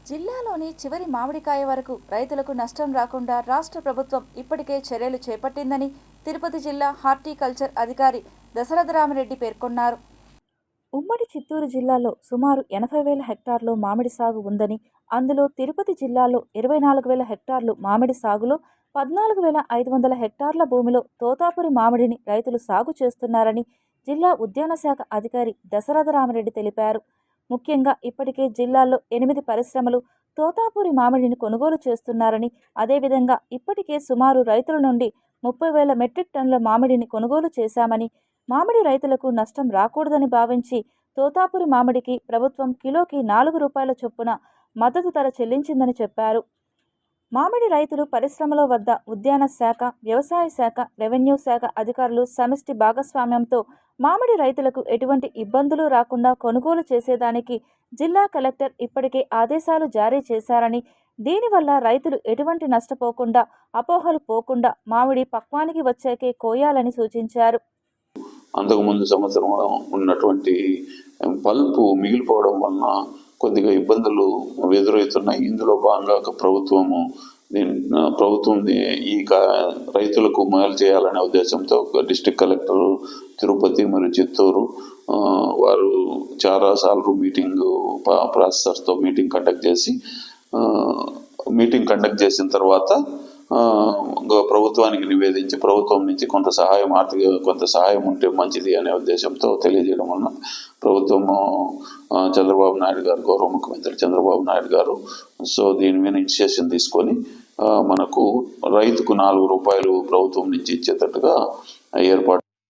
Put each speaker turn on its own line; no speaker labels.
జిల్లాలోని చివరి మామిడికాయ వరకు రైతులకు నష్టం రాకుండా రాష్ట్ర ప్రభుత్వం ఇప్పటికే చర్యలు చేపట్టిందని తిరుపతి జిల్లా హార్టికల్చర్ అధికారి దశరథరామరెడ్డి పేర్కొన్నారు. ఉమ్మడి చిత్తూరు జిల్లాలో సుమారు 80,000 హెక్టార్లు మామిడి సాగు ఉందని, అందులో తిరుపతి జిల్లాలో 24,000 హెక్టార్లు మామిడి సాగులో 14,500 హెక్టార్ల భూమిలో తోతాపురి మామిడిని రైతులు సాగు చేస్తున్నారని జిల్లా ఉద్యాన శాఖ అధికారి దశరథరామరెడ్డి తెలిపారు. ముఖ్యంగా ఇప్పటికే జిల్లాలో 8 పరిశ్రమలు తోతాపురి మామిడిని కొనుగోలు చేస్తున్నారని, అదేవిధంగా ఇప్పటికే సుమారు రైతుల నుండి 30,000 మెట్రిక్ టన్నుల మామిడిని కొనుగోలు చేశామని, మామిడి రైతులకు నష్టం రాకూడదని భావించి తోతాపురి మామిడికి ప్రభుత్వం కిలోకి 4 రూపాయల చొప్పున మద్దతు ధర చెల్లించిందని చెప్పారు. మామిడి రైతులు పరిశ్రమల వద్ద ఉద్యాన శాఖ, వ్యవసాయ శాఖ, రెవెన్యూ శాఖ అధికారులు సమిష్టి భాగస్వామ్యంతో మామిడి రైతులకు ఎటువంటి ఇబ్బందులు రాకుండా కొనుగోలు చేసేదానికి జిల్లా కలెక్టర్ ఇప్పటికే ఆదేశాలు జారీ చేశారని, దీనివల్ల రైతులు ఎటువంటి నష్టపోకుండా, అపోహలు పోకుండా మామిడి పక్వానికి వచ్చాకే కోయాలని సూచించారు.
అంతకుముందు సంవత్సరం ఉన్నటువంటి పల్పు మిగిలిపోవడం వలన కొద్దిగా ఇబ్బందులు ఎదురవుతున్నాయి. ఇందులో భాగంగా ప్రభుత్వం ఈ రైతులకు మేలు చేయాలనే ఉద్దేశంతో డిస్ట్రిక్ట్ కలెక్టర్ తిరుపతి మరియు చిత్తూరు వారు చాలాసార్లు ప్రాసెసర్తో మీటింగ్ కండక్ట్ చేసిన తర్వాత ప్రభుత్వానికి నివేదించి ప్రభుత్వం నుంచి కొంత సహాయం ఉంటే మంచిది అనే ఉద్దేశంతో తెలియజేయడం వలన ప్రభుత్వము చంద్రబాబు నాయుడు గారు, గౌరవ ముఖ్యమంత్రి చంద్రబాబు నాయుడు గారు దీని మీద ఇనిషియేషన్ తీసుకొని మనకు రైతుకు 4 రూపాయలు ప్రభుత్వం నుంచి ఇచ్చేటట్టుగా ఏర్పాటు